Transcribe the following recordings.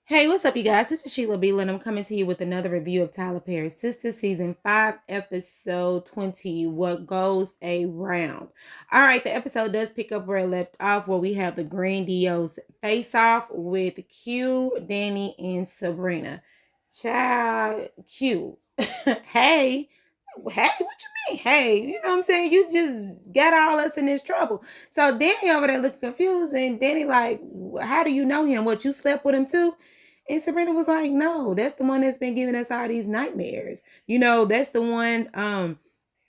Hey, what's up, you guys? This is Sheila B. and I'm coming to you with another review of Tyler Perry's Sistas Season 5, Episode 20, What Goes Around. All right, the episode does pick up where it left off, where we have the grandiose face-off with Q, Danny, and Sabrina. Child, Q. Hey, hey, what you mean? Hey, you know what I'm saying? You just got all us in this trouble. So Danny over there looking confused, and Danny like, how do you know him? What, you slept with him too? And Sabrina was like, no, that's the one that's been giving us all these nightmares. That's the one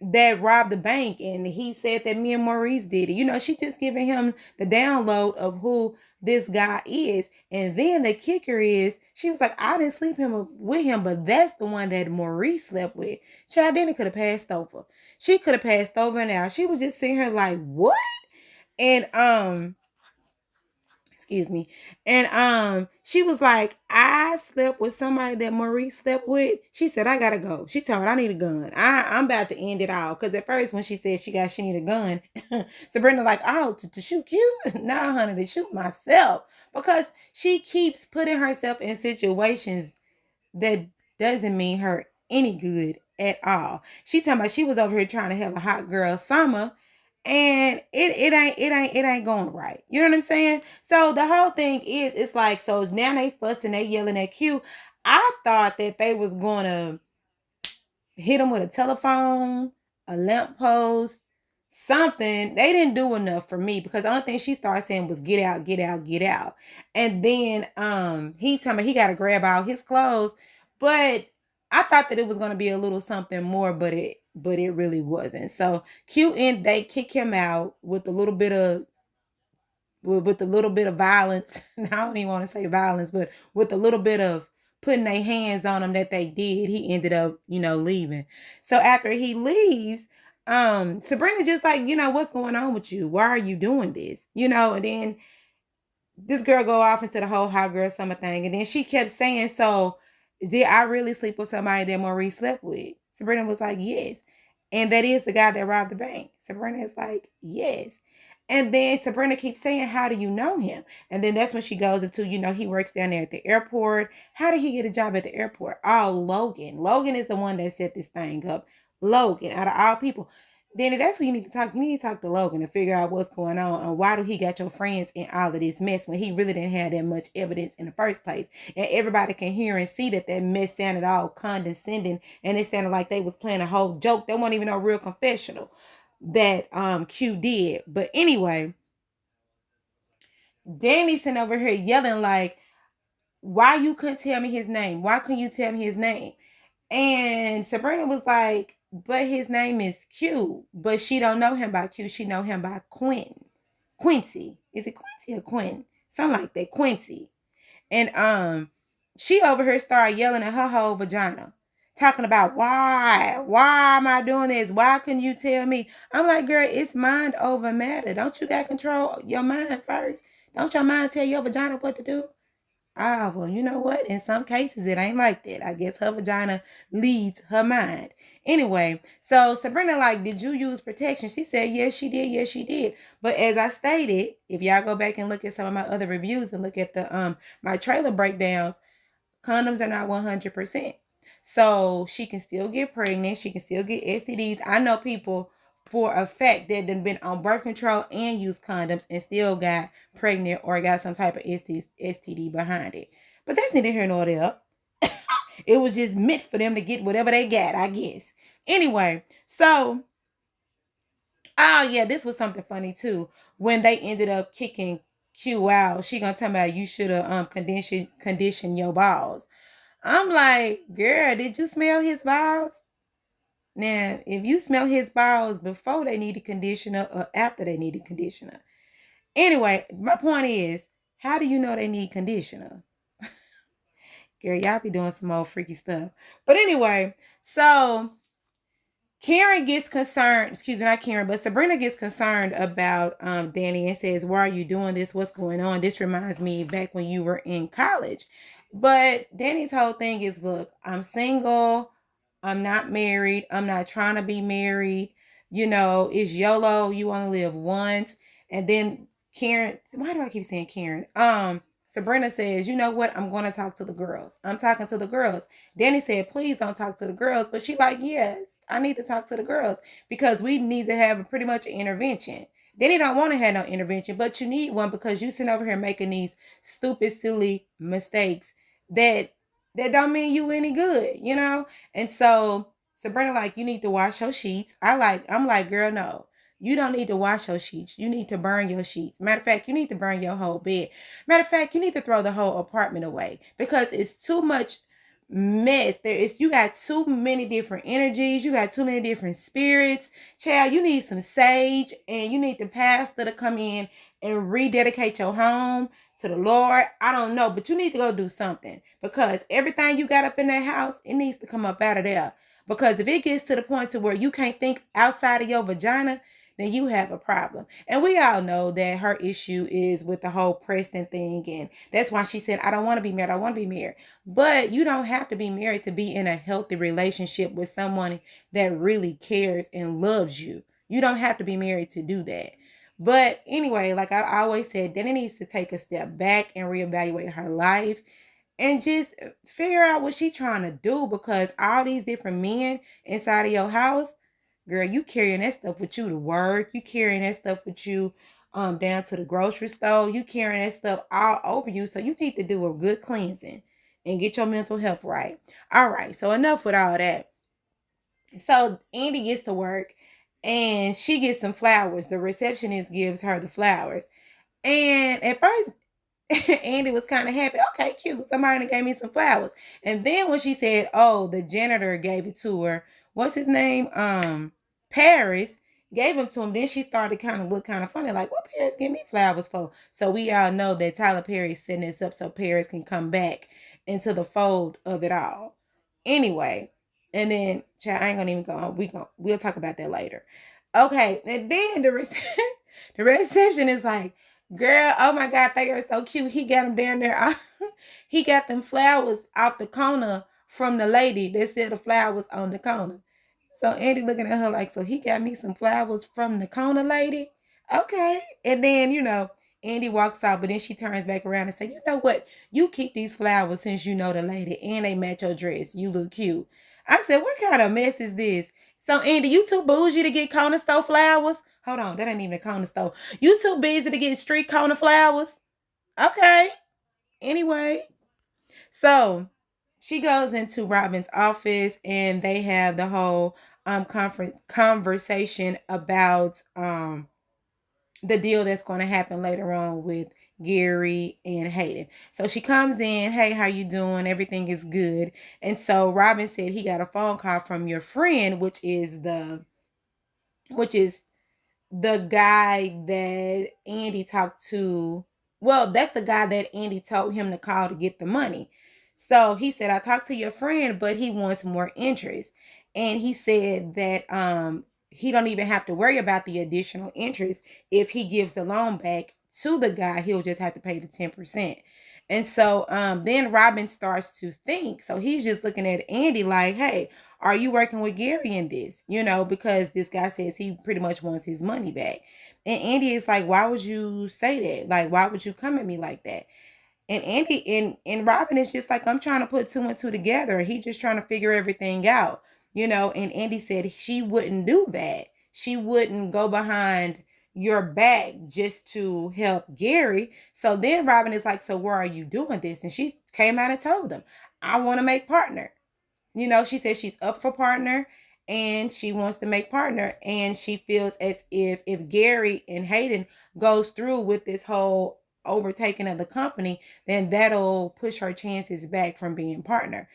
that robbed the bank. And he said that me and Maurice did it. She just giving him the download of who this guy is. And then the kicker is, she was like, I didn't with him, but that's the one that Maurice slept with. Child, then it could have passed over. She could have passed over now. She was just sitting here like, what? And excuse me. And she was like, I slept with somebody that Maurice slept with. She said, I gotta go. She told me I need a gun. I'm about to end it all. Cause at first when she said she need a gun, Sabrina like, oh, to shoot you? Nah, honey, to shoot myself. Because she keeps putting herself in situations that doesn't mean her any good at all. She talking about she was over here trying to have a hot girl summer, and it ain't going right. You know what I'm saying? So the whole thing is, it's like, so now they fussing, they yelling at Q. I thought that they was gonna hit him with a telephone, a lamppost, something. They didn't do enough for me, because the only thing she started saying was get out, get out, get out. And then he told me he gotta grab all his clothes. But I thought that it was gonna be a little something more, but it really wasn't. So Q, and they kick him out with a little bit of with a little bit of violence. I don't even want to say violence, but with a little bit of putting their hands on him that they did, he ended up, leaving. So after he leaves, Sabrina just like, what's going on with you? Why are you doing this? And then this girl go off into the whole hot girl summer thing. And then she kept saying, so did I really sleep with somebody that Maurice slept with? Sabrina was like, yes. And that is the guy that robbed the bank. Sabrina is like, yes. And then Sabrina keeps saying, how do you know him? And then that's when she goes into, he works down there at the airport. How did he get a job at the airport? Oh, Logan. Logan is the one that set this thing up. Logan, out of all people. Danny, that's who you need to talk to. You need to talk to Logan and figure out what's going on and why do he got your friends in all of this mess when he really didn't have that much evidence in the first place. And everybody can hear and see that mess sounded all condescending, and it sounded like they was playing a whole joke. There wasn't even no real confessional that Q did. But anyway, Danny's sitting over here yelling like, why you couldn't tell me his name? Why couldn't you tell me his name? And Sabrina was like, but his name is Q, but she don't know him by Q. She know him by Quincy. Is it Quincy or Quinn? Something like that. Quincy. And she over here started yelling at her whole vagina, talking about why am I doing this? Why couldn't you tell me? I'm like, girl, it's mind over matter. Don't you got control your mind first? Don't your mind tell your vagina what to do? Ah, well, you know what? In some cases, it ain't like that. I guess her vagina leads her mind. Anyway, so Sabrina, like, did you use protection? She said, yes, she did. Yes, she did. But as I stated, if y'all go back and look at some of my other reviews and look at the my trailer breakdowns, condoms are not 100%. So she can still get pregnant. She can still get STDs. I know people for a fact that done been on birth control and used condoms and still got pregnant or got some type of STD behind it. But that's neither here nor there. It was just meant for them to get whatever they got, I guess. Anyway, so, oh yeah, this was something funny too. When they ended up kicking Q out, she gonna tell me you should have conditioned your balls. I'm like, girl, did you smell his balls? Now, if you smell his balls before they needed conditioner or after they needed conditioner. Anyway, my point is, how do you know they need conditioner? Girl, y'all be doing some old freaky stuff. But anyway, so Karen gets concerned, excuse me, not Karen, but Sabrina gets concerned about Danny and says, why are you doing this? What's going on? This reminds me back when you were in college. But Danny's whole thing is, look, I'm single. I'm not married. I'm not trying to be married. It's YOLO. You want to live once. And then Karen, why do I keep saying Karen? Sabrina says, you know what? I'm going to talk to the girls. I'm talking to the girls. Danny said, please don't talk to the girls. But she like, yes, I need to talk to the girls because we need to have a pretty much an intervention. Danny don't want to have no intervention, but you need one because you sitting over here making these stupid, silly mistakes that don't mean you any good, you know? And so Sabrina like, you need to wash your sheets. I'm like, girl, no. You don't need to wash your sheets. You need to burn your sheets. Matter of fact, you need to burn your whole bed. Matter of fact, you need to throw the whole apartment away because it's too much mess. You got too many different energies. You got too many different spirits. Child, you need some sage and you need the pastor to come in and rededicate your home to the Lord. I don't know, but you need to go do something because everything you got up in that house, it needs to come up out of there. Because if it gets to the point to where you can't think outside of your vagina, then you have a problem. And we all know that her issue is with the whole Preston thing. And that's why she said, I don't want to be married. I want to be married. But you don't have to be married to be in a healthy relationship with someone that really cares and loves you. You don't have to be married to do that. But anyway, like I always said, Danny needs to take a step back and reevaluate her life and just figure out what she's trying to do because all these different men inside of your house, girl, you carrying that stuff with you to work. You carrying that stuff with you down to the grocery store. You carrying that stuff all over you. So you need to do a good cleansing and get your mental health right. All right. So enough with all that. So Andy gets to work and she gets some flowers. The receptionist gives her the flowers. And at first, Andy was kind of happy. Okay, cute. Somebody gave me some flowers. And then when she said, oh, the janitor gave it to her. What's his name? Paris gave them to him. Then she started kind of look kind of funny, like, what Paris give me flowers for? So we all know that Tyler Perry's setting this up so Paris can come back into the fold of it all. Anyway, and then child, I ain't gonna even go on. We'll talk about that later. Okay, and then the reception is like, girl, oh my God, they are so cute. He got them down there. He got them flowers off the corner from the lady that said the flowers on the corner. So Andy looking at her like, so he got me some flowers from the corner lady? Okay. And then, Andy walks out, but then she turns back around and say, you know what? You keep these flowers since you know the lady and they match your dress. You look cute. I said, what kind of mess is this? So Andy, you too bougie to get corner store flowers? Hold on, that ain't even a corner store. You too busy to get street corner flowers? Okay. Anyway, so she goes into Robin's office and they have the whole conversation about the deal that's going to happen later on with Gary and Hayden. So she comes in, hey, how you doing? Everything is good. And so Robin said he got a phone call from your friend, which is the guy that Andy talked to. Well, that's the guy that Andy told him to call to get the money. So he said, I talked to your friend, but he wants more interest. And he said that he don't even have to worry about the additional interest. If he gives the loan back to the guy, he'll just have to pay the 10%. And so then Robin starts to think. So he's just looking at Andy like, hey, are you working with Gary in this? Because this guy says he pretty much wants his money back. And Andy is like, why would you say that? Like, why would you come at me like that? And Andy and Robin is just like, I'm trying to put two and two together. He just trying to figure everything out, and Andy said she wouldn't do that. She wouldn't go behind your back just to help Gary. So then Robin is like, so why are you doing this? And she came out and told him, I want to make partner. She says she's up for partner and she wants to make partner. And she feels as if Gary and Hayden goes through with this whole overtaking of the company, then that'll push her chances back from being partner.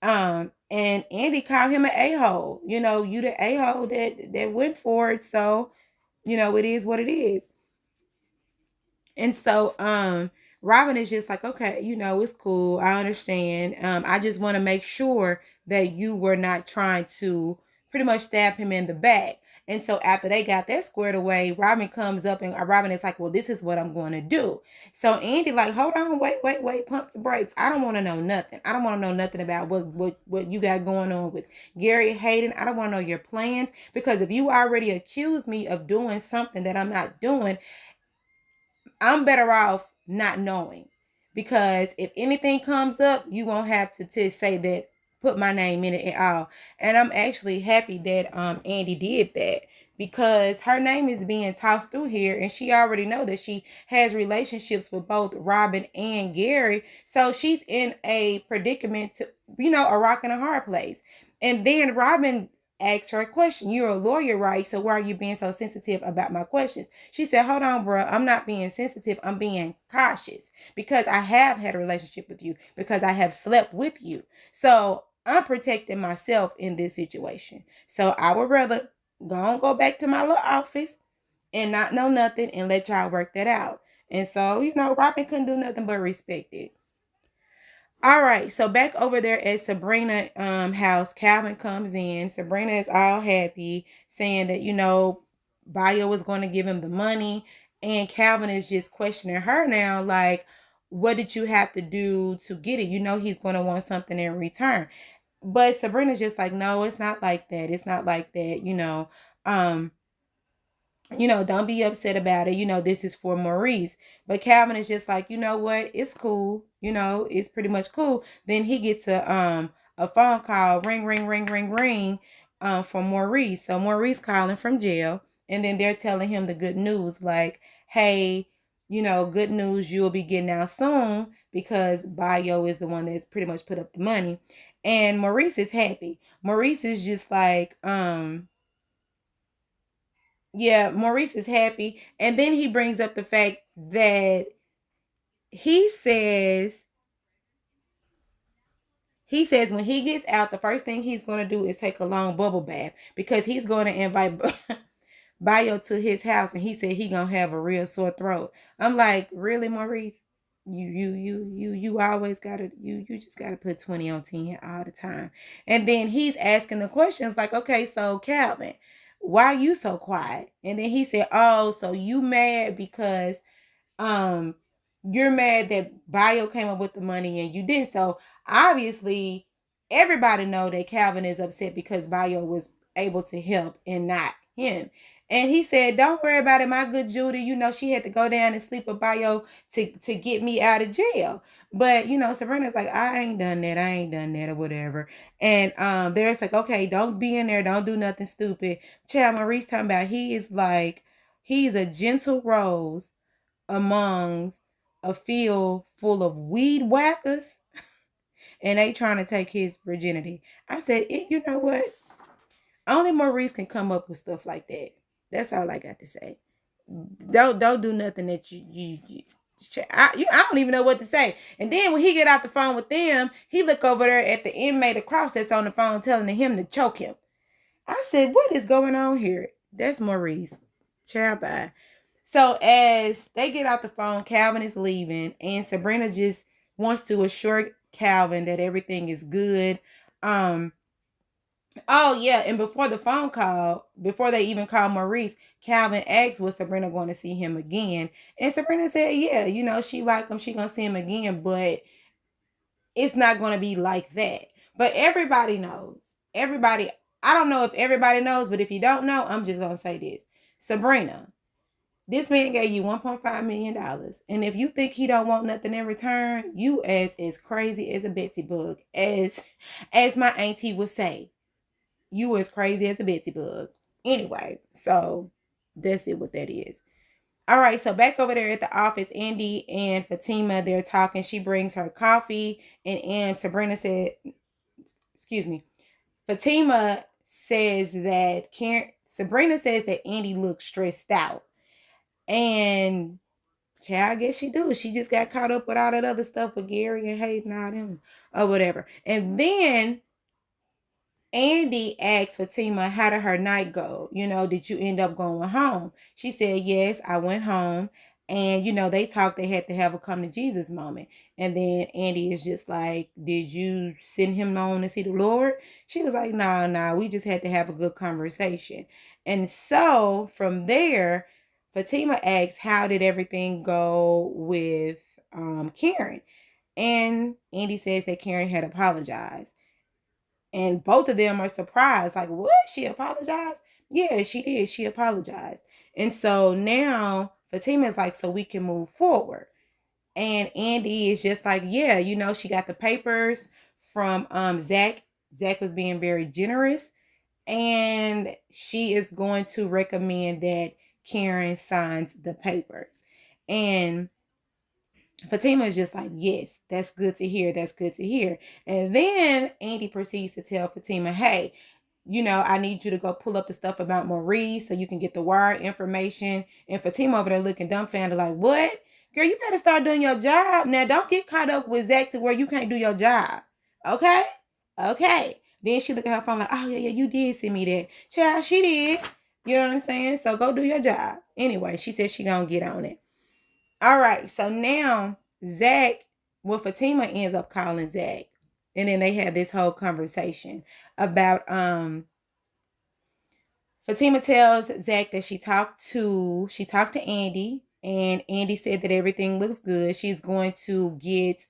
And Andy called him an a-hole. You the a-hole that went for it. So, it is what it is. And so Robin is just like, okay, it's cool. I understand. I just want to make sure that you were not trying to pretty much stab him in the back. And so after they got that squared away, Robin comes up and Robin is like, well, this is what I'm going to do. So Andy like, hold on, wait, pump the brakes. I don't want to know nothing. I don't want to know nothing about what you got going on with Gary Hayden. I don't want to know your plans because if you already accuse me of doing something that I'm not doing, I'm better off not knowing because if anything comes up, you won't have to say that, put my name in it at all. And I'm actually happy that Andy did that, because her name is being tossed through here, and she already know that she has relationships with both Robin and Gary. So she's in a predicament to, a rock and a hard place. And then Robin asked her a question. You're a lawyer, right? So why are you being so sensitive about my questions? She said, hold on, bro. I'm not being sensitive. I'm being cautious because I have had a relationship with you, because I have slept with you. So I'm protecting myself in this situation. So I would rather go back to my little office and not know nothing and let y'all work that out. And so, Robin couldn't do nothing but respect it. All right, so back over there at Sabrina house, Calvin comes in. Sabrina is all happy, saying that, Bayo was going to give him the money. And Calvin is just questioning her now, like, what did you have to do to get it? He's going to want something in return. But Sabrina's just like, no, it's not like that. It's not like that. Um, don't be upset about it. This is for Maurice. But Calvin is just like, you know what? It's cool. It's pretty much cool. Then he gets a phone call, ring, ring, ring, ring, ring, from Maurice. So Maurice calling from jail. And then they're telling him the good news, like, hey, good news, you'll be getting out soon, because Bayo is the one that's pretty much put up the money. And Maurice is happy. Maurice is just like, yeah, Maurice is happy. And then he brings up the fact that he says when he gets out, the first thing he's going to do is take a long bubble bath, because he's going to invite Bayo to his house, and he said he going to have a real sore throat. I'm like, really, Maurice? You always gotta, you just gotta put 20 on 10 all the time. And then he's asking the questions like, okay, so Calvin, why are you so quiet? And then he said, oh, so you mad because um you're mad that Bayo came up with the money and you didn't. So obviously everybody know that Calvin is upset because Bayo was able to help and not him. And he said, don't worry about it, my good Judy. She had to go down and sleep with Bayo to get me out of jail. But Sabrina's like, I ain't done that or whatever. And there's like, okay, don't be in there, don't do nothing stupid. Chad Maurice talking about, he's a gentle rose amongst a field full of weed whackers, and they trying to take his virginity. I said, you know what? Only Maurice can come up with stuff like that. That's all I got to say. Don't do nothing that I don't even know what to say. And then when he get off the phone with them, he look over there at the inmate across that's on the phone telling him to choke him. I said, what is going on here? That's Maurice. Child, bye. So as they get off the phone, Calvin is leaving, and Sabrina just wants to assure Calvin that everything is good. Oh yeah, and before the phone call, before they even call Maurice, Calvin asked, was Sabrina going to see him again? And Sabrina said, yeah, she like him, she gonna see him again, but it's not gonna be like that. But everybody knows. I don't know if everybody knows, but if you don't know, I'm just gonna say this. Sabrina, this man gave you $1.5 million. And if you think he don't want nothing in return, you as crazy as a Betsy bug. As my auntie would say. You as crazy as a Betsy bug. Anyway, so that's it what that is. All right, so back over there at the office, Andy and Fatima, they're talking. She brings her coffee, and Sabrina said, excuse me, Fatima says that Sabrina says that Andy looks stressed out. And child, I guess she do. She just got caught up with all that other stuff with Gary and Hayden and all them or whatever. And then Andy asked Fatima, how did her night go? Did you end up going home? She said, yes, I went home. And, they talked, they had to have a come to Jesus moment. And then Andy is just like, did you send him on to see the Lord? She was like, nah, we just had to have a good conversation. And so from there, Fatima asks, how did everything go with Karen? And Andy says that Karen had apologized. And both of them are surprised. Like, what? She apologized? Yeah, she did. She apologized. And so now Fatima is like, so we can move forward. And Andy is just like, yeah, she got the papers from Zach. Zach was being very generous, and she is going to recommend that Karen signs the papers. And Fatima is just like, yes, that's good to hear. That's good to hear. And then Andy proceeds to tell Fatima, hey, I need you to go pull up the stuff about Maurice so you can get the wire information. And Fatima over there looking dumbfounded like, what? Girl, you better start doing your job. Now, don't get caught up with Zach to where you can't do your job. Okay? Okay. Then she look at her phone like, oh, yeah, you did send me that. Child, she did. You know what I'm saying? So go do your job. Anyway, she said she gonna get on it. All right, so now Fatima ends up calling Zach. And then they had this whole conversation about Fatima tells Zach that she talked to Andy, and Andy said that everything looks good. She's going to get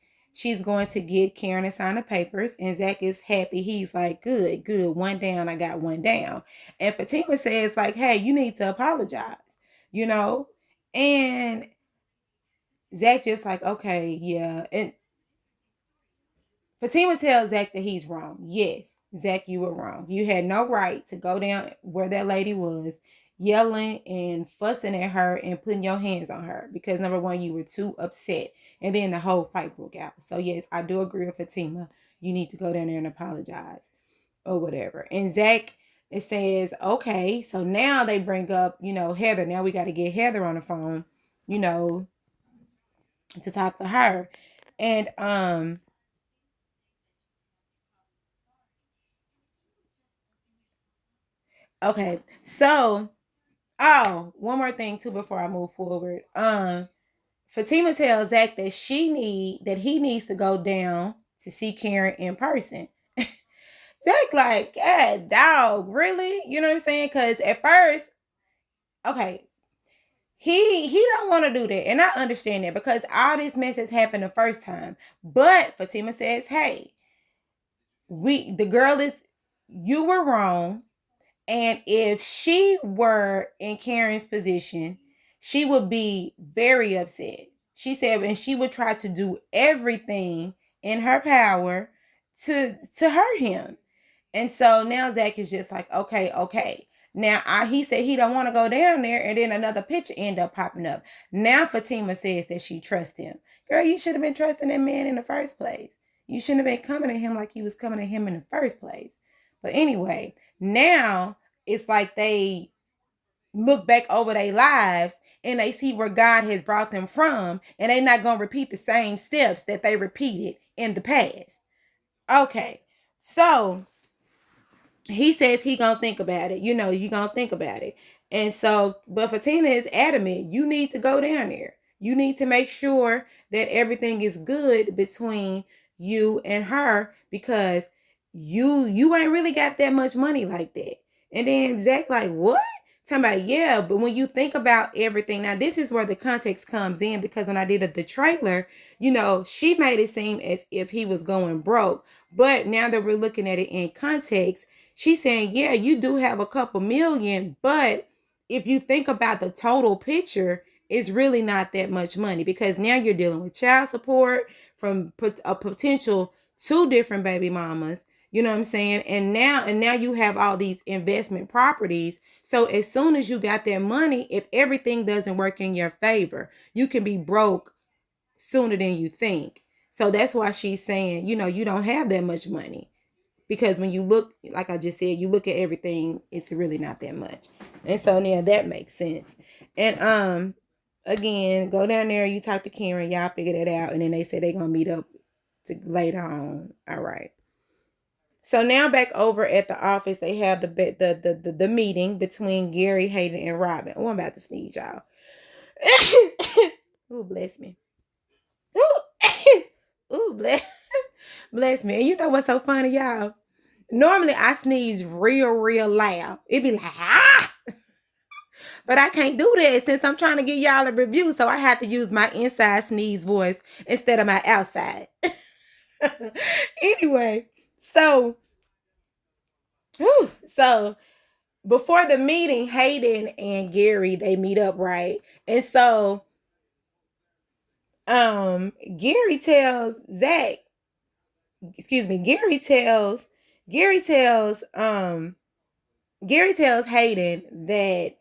Karen to sign the papers, and Zach is happy. He's like, good, one down, I got one down. And Fatima says, like, hey, you need to apologize, and Zach just like, okay, yeah. And Fatima tells Zach that he's wrong. Yes, Zach, you were wrong. You had no right to go down where that lady was, yelling and fussing at her and putting your hands on her because, number one, you were too upset. And then the whole fight broke out. So, yes, I do agree with Fatima. You need to go down there and apologize or whatever. And Zach, it says, okay, so now they bring up, Heather. Now we got to get Heather on the phone, to talk to her. And okay, so one more thing too before I move forward. Fatima tells Zach that he needs to go down to see Karen in person. Zach like, God, dog, really? You know what I'm saying? Because at first, okay, he don't want to do that, and I understand that because all this mess has happened the first time. But Fatima says, hey, you were wrong. And if she were in Karen's position, she would be very upset. She said, and she would try to do everything in her power to hurt him. And so now Zach is just like, okay. Now he said he don't want to go down there, and then another picture end up popping up. Now Fatima says that she trusts him. Girl, you should have been trusting that man in the first place. You shouldn't have been coming at him like you was coming at him in the first place. But anyway, now it's like they look back over their lives and they see where God has brought them from, and they're not going to repeat the same steps that they repeated in the past. Okay, so he says he gonna think about it. You gonna think about it. And so, but Fatina is adamant, you need to go down there. You need to make sure that everything is good between you and her because you ain't really got that much money like that. And then Zach like, what? Talking about, yeah, but when you think about everything, now this is where the context comes in because when I did the trailer, she made it seem as if he was going broke. But now that we're looking at it in context, she's saying, yeah, you do have a couple million, but if you think about the total picture, it's really not that much money because now you're dealing with child support from a potential 2 different baby mamas. You know what I'm saying? And now you have all these investment properties. So as soon as you got that money, if everything doesn't work in your favor, you can be broke sooner than you think. So that's why she's saying, you don't have that much money. Because when you look, like I just said, you look at everything, it's really not that much. And so now that makes sense. And again, go down there, you talk to Karen, y'all figure that out. And then they say they're gonna meet up later on. All right. So now back over at the office, they have the meeting between Gary, Hayden, and Robin. Oh, I'm about to sneeze, y'all. Oh, bless me. Ooh, bless me. And you know what's so funny, y'all? Normally I sneeze real loud. It'd be like, ah! But I can't do that since I'm trying to give y'all a review. So I have to use my inside sneeze voice instead of my outside. Anyway, so so before the meeting, Hayden and Gary, they meet up, right? And so Gary tells Zach, excuse me, Gary tells Gary tells Hayden that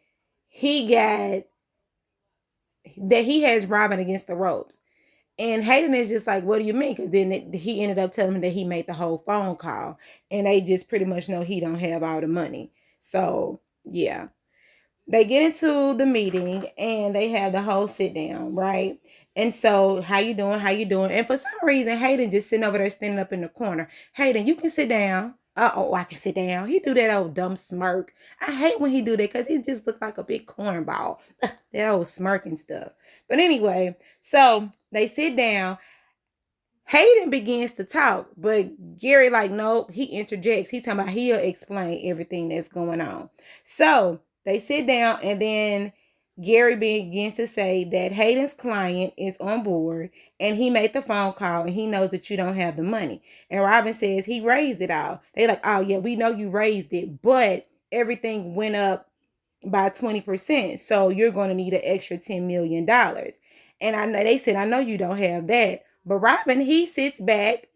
he got that he has Robin against the ropes. And Hayden is just like, what do you mean? Because then he ended up telling him that he made the whole phone call. And they just pretty much know he don't have all the money. So, yeah. They get into the meeting and they have the whole sit down, right? And so, how you doing? How you doing? And for some reason, Hayden just sitting over there, standing up in the corner. Hayden, you can sit down. Oh, I can sit down. He do that old dumb smirk. I hate when he do that because he just look like a big cornball. That old smirking stuff. But anyway, so they sit down. Hayden begins to talk, but Gary like, nope, he interjects. He talking about he'll explain everything that's going on. So they sit down and then Gary begins to say that Hayden's client is on board and he made the phone call and he knows that you don't have the money. And Robin says he raised it all. They like, oh yeah, we know you raised it, but everything went up by 20%. So you're going to need an extra $10 million. And I know they said, I know you don't have that. But Robin, he sits back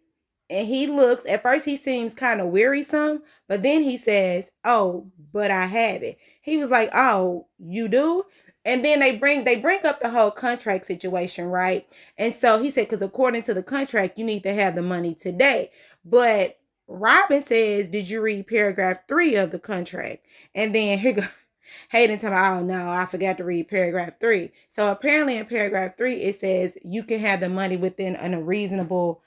and he looks. At first, he seems kind of wearisome, but then he says, "Oh, but I have it." He was like, "Oh, you do?" And then they bring up the whole contract situation, right? And so he said, "Because according to the contract, you need to have the money today." But Robin says, "Did you read paragraph 3 of the contract?" And then here goes Hayden talking about, oh no, I forgot to read paragraph 3. So apparently in paragraph 3, it says you can have the money within a reasonable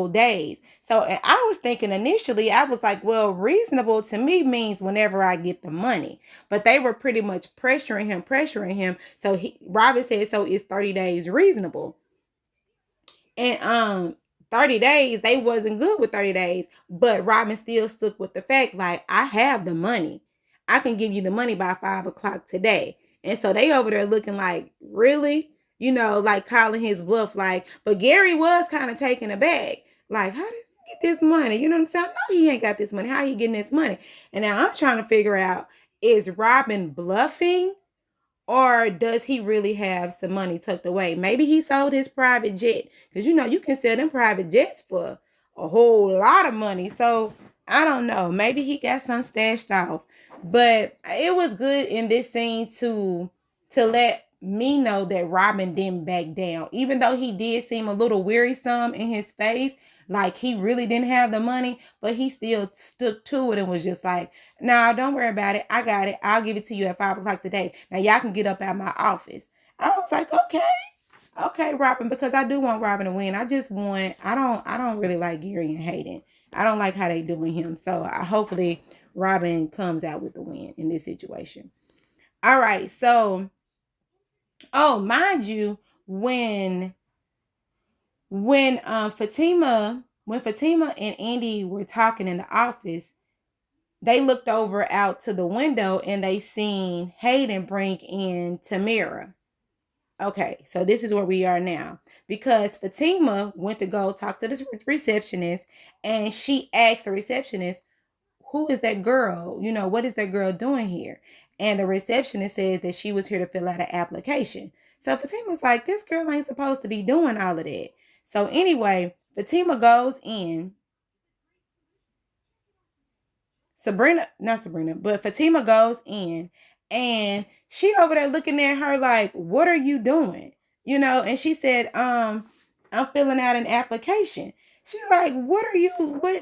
days. So I was thinking initially, I was like, well, reasonable to me means whenever I get the money. But they were pretty much pressuring him. So Robin said, so it's 30 days reasonable. And 30 days, they wasn't good with 30 days. But Robin still stuck with the fact, like, I have the money. I can give you the money by 5 o'clock today. And so they over there looking like, really? You know, like calling his bluff, like, but Gary was kind of taken aback. Like, how did you get this money? You know what I'm saying? No, he ain't got this money. How he getting this money? And now I'm trying to figure out, is Robin bluffing? Or does he really have some money tucked away? Maybe he sold his private jet. Because you know, you can sell them private jets for a whole lot of money. So I don't know. Maybe he got some stashed off. But it was good in this scene to let me know that Robin didn't back down. Even though he did seem a little wearisome in his face, like he really didn't have the money, but he still stuck to it and was just like, no, don't worry about it. I got it. I'll give it to you at 5 o'clock today. Now y'all can get up at my office. I was like, okay, Robin, because I do want Robin to win. I don't really like Gary and Hayden. I don't like how they doing him. So hopefully Robin comes out with the win in this situation. All right, so mind you, when Fatima and Andy were talking in the office, they looked over out to the window and they seen Hayden bring in Tamara. Okay, so this is where we are now. Because Fatima went to go talk to the receptionist and she asked the receptionist, who is that girl? You know, what is that girl doing here? And the receptionist says that she was here to fill out an application. So Fatima's like, this girl ain't supposed to be doing all of that. So anyway, Fatima goes in. Not Sabrina, but Fatima goes in and she over there looking at her like, what are you doing? You know, and she said, I'm filling out an application. She's like, what,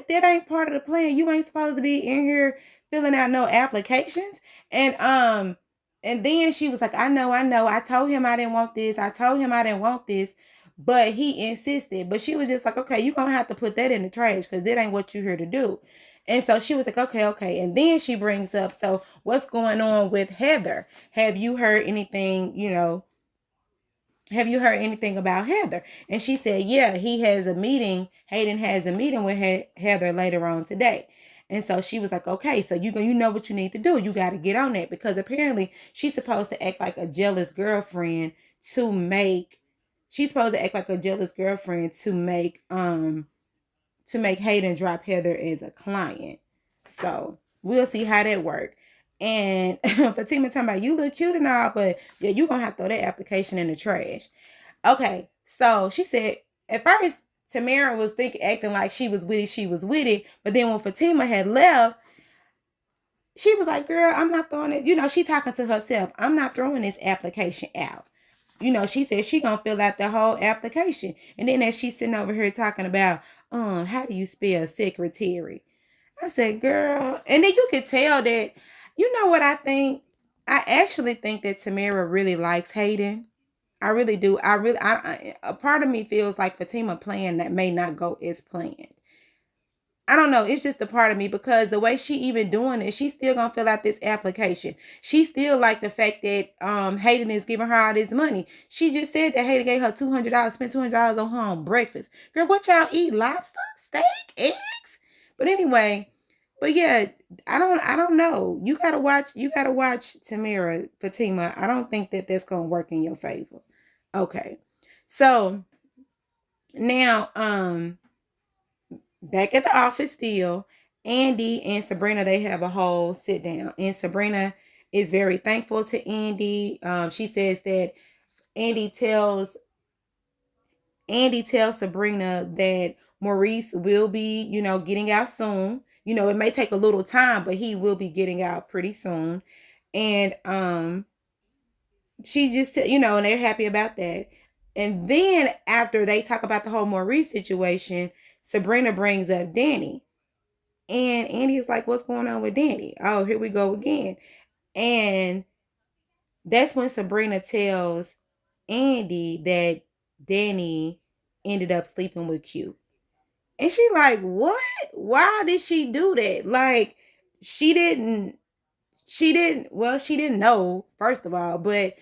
that ain't part of the plan. You ain't supposed to be in here filling out no applications. And then she was like, I know. I told him I didn't want this. But he insisted. But she was just like, okay, you're gonna have to put that in the trash because that ain't what you're here to do. And so she was like, okay. And then she brings up, so what's going on with Heather? Have you heard anything, have you heard anything about Heather? And she said, yeah, he has a meeting. Hayden has a meeting with Heather later on today. And so she was like, okay, so you know what you need to do. You got to get on that because apparently she's supposed to act like a jealous girlfriend she's supposed to act like a jealous girlfriend to make Hayden drop Heather as a client. So we'll see how that works. And Fatima talking about, you look cute and all, but yeah, you're going to have to throw that application in the trash. Okay, so she said at first Tamara was acting like she was with it, but then when Fatima had left, she was like, girl, I'm not throwing it. She talking to herself. I'm not throwing this application out. She said she gonna fill out the whole application. And then as she's sitting over here talking about, how do you spell secretary? I said, girl, and then you could tell that, you know what I think? I actually think that Tamara really likes Hayden. I really do. A part of me feels like Fatima plan that may not go as planned. I don't know. It's just a part of me because the way she even doing it, she's still gonna fill out this application. She still like the fact that Hayden is giving her all this money. She just said that Hayden gave her $200, spent $200 on her own breakfast. Girl, what y'all eat? Lobster, steak, eggs? But anyway, but yeah, I don't know. You gotta watch Tamara, Fatima. I don't think that that's gonna work in your favor. Okay, so now back at the office still, Andy and Sabrina, they have a whole sit down. And Sabrina is very thankful to Andy. She says that Andy tells Sabrina that Maurice will be, getting out soon. It may take a little time, but he will be getting out pretty soon. And she just, and they're happy about that. And then after they talk about the whole Maurice situation, Sabrina brings up Danny. And Andy is like, what's going on with Danny? Oh, here we go again. And that's when Sabrina tells Andy that Danny ended up sleeping with Q. And she like, what? Why did she do that? Like, she didn't know, first of all, but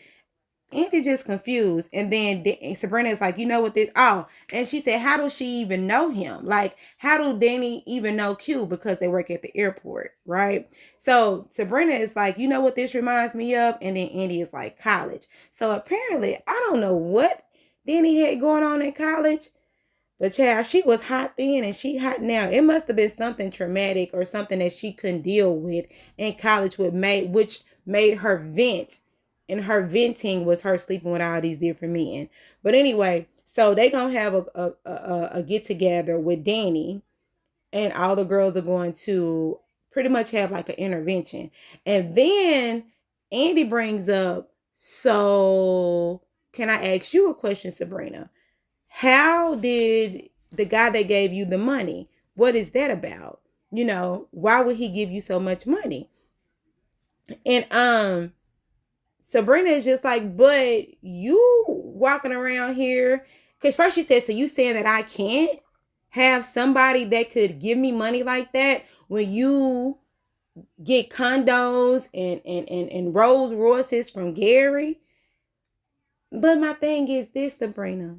Andy just confused. And then Sabrina is like, you know what this? Oh, and she said, how does she even know him? Like, how do Danny even know Q? Because they work at the airport, right? So Sabrina is like, you know what this reminds me of? And then Andy is like, college. So apparently, I don't know what Danny had going on in college, but child, she was hot then and she hot now. It must have been something traumatic or something that she couldn't deal with in college, which made her vent. And her venting was her sleeping with all these different men. But anyway, so they gonna have a get together with Danny, and all the girls are going to pretty much have like an intervention. And then Andy brings up, so can I ask you a question, Sabrina? How did the guy that gave you the money, what is that about? Why would he give you so much money? And Sabrina is just like, but you walking around here, because first she said, so you saying that I can't have somebody that could give me money like that when you get condos and Rolls Royces from Gary? But my thing is this, Sabrina.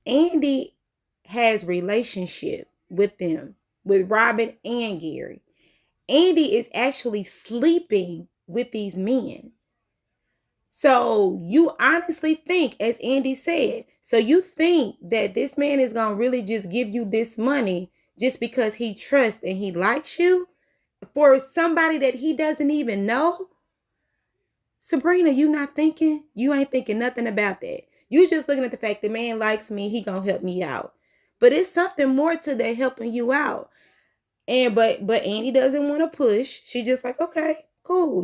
Andy has relationship with them, with Robin and Gary. Andy is actually sleeping with these men. So you honestly think, as Andy said, so you think that this man is going to really just give you this money just because he trusts and he likes you for somebody that he doesn't even know? Sabrina, you ain't thinking nothing about that. You just looking at the fact the man likes me, he gonna help me out. But it's something more to that helping you out. And but Annie doesn't want to push. She just like, okay, cool,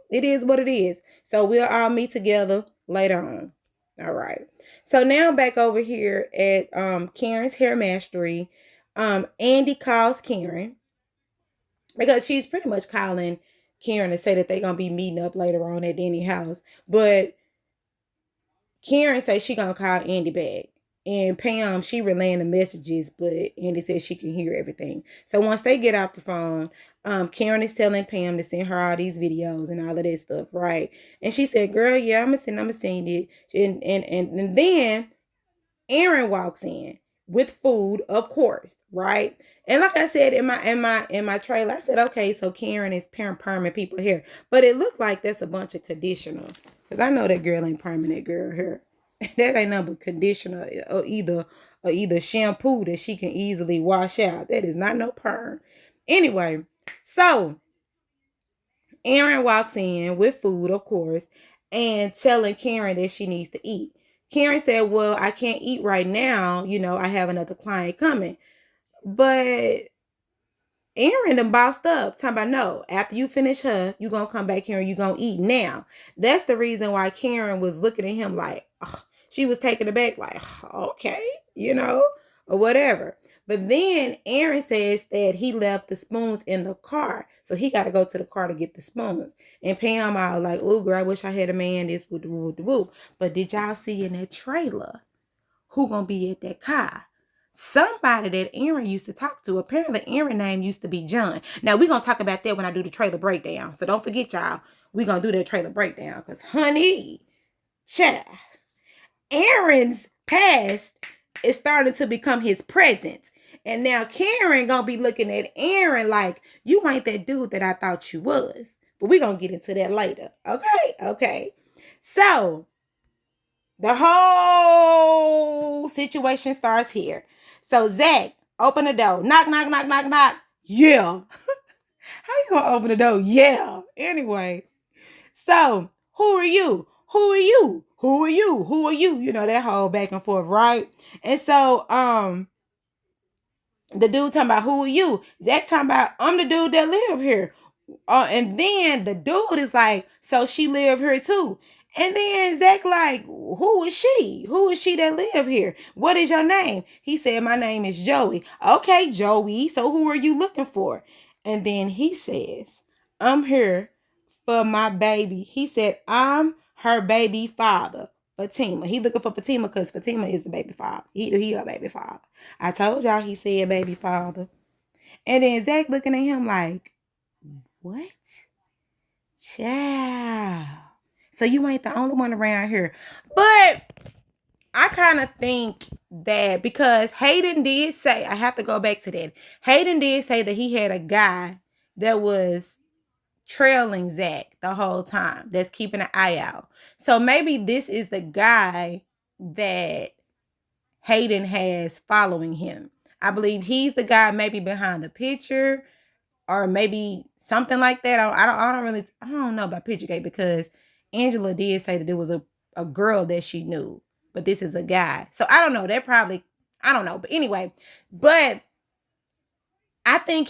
it is what it is. So we'll all meet together later on. All right. So now back over here at Karen's Hair Mastery. Andy calls Karen because she's pretty much calling Karen to say that they're gonna be meeting up later on at Danny's house. But Karen says she gonna call Andy back. And Pam, she relaying the messages, but Andy says she can hear everything. So once they get off the phone, Karen is telling Pam to send her all these videos and all of this stuff, right? And she said, girl, yeah, I'm gonna send it. And then Aaron walks in with food, of course, right? And like I said in my trailer, I said, okay, so Karen is permanent people here. But it looked like that's a bunch of conditioner. Because I know that girl ain't permanent girl here. That ain't nothing but conditioner or either shampoo that she can easily wash out. That is not no perm. Anyway, so Aaron walks in with food, of course, and telling Karen that she needs to eat. Karen said, well, I can't eat right now. You know, I have another client coming. But Aaron done bossed up, talking about no, after you finish her, you gonna come back here and you gonna eat now. That's the reason why Karen was looking at him like, ugh. She was taken aback, like, okay, you know, or whatever. But then Aaron says that he left the spoons in the car, so he got to go to the car to get the spoons. And Pam out like, oh girl, I wish I had a man this woo woo woo. But did y'all see in that trailer who gonna be at that car? Somebody that Aaron used to talk to. Apparently, Aaron's name used to be John. Now, we're going to talk about that when I do the trailer breakdown. So don't forget, y'all. We're going to do that trailer breakdown. Because, honey, child, Aaron's past is starting to become his present. And now Karen going to be looking at Aaron like, you ain't that dude that I thought you was. But we're going to get into that later. Okay. So, the whole situation starts here. So Zach, open the door. Knock, knock, knock, knock, knock. Yeah. How you gonna open the door? Yeah. Anyway. So, who are you? Who are you? Who are you? Who are you? You know, that whole back and forth, right? And so, the dude talking about, who are you? Zach talking about, I'm the dude that live here. And then the dude is like, so she live here too. And then Zach like, who is she? Who is she that live here? What is your name? He said, my name is Joey. Okay, Joey. So who are you looking for? And then he says, I'm here for my baby. He said, I'm her baby father, Fatima. He looking for Fatima because Fatima is the baby father. He her baby father. I told y'all he said baby father. And then Zach looking at him like, what? Child. So you ain't the only one around here. But I kind of think that because Hayden did say, I have to go back to that. Hayden did say that he had a guy that was trailing Zach the whole time, that's keeping an eye out. So maybe this is the guy that Hayden has following him. I believe he's the guy maybe behind the picture, or maybe something like that. I don't know about Picturegate because Angela did say that it was a girl that she knew, but this is a guy. So I don't know. I don't know. But anyway, but I think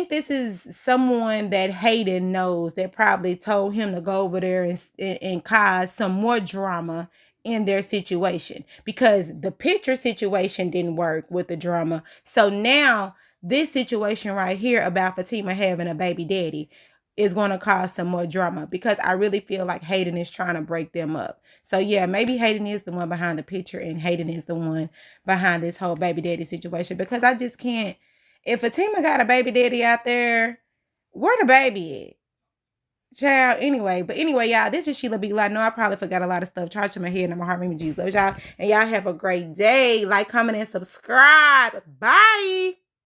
this is someone that Hayden knows that probably told him to go over there and cause some more drama in their situation, because the picture situation didn't work with the drama. So now this situation right here about Fatima having a baby daddy is going to cause some more drama, because I really feel like Hayden is trying to break them up. So yeah, maybe Hayden is the one behind the picture and Hayden is the one behind this whole baby daddy situation, because I just can't. If Fatima got a baby daddy out there, where the baby at? Child, anyway, y'all, this is Sheila B. I know I probably forgot a lot of stuff charged to my head and my heart, maybe Jesus loves y'all. And y'all have a great day. Like, comment, and subscribe. Bye.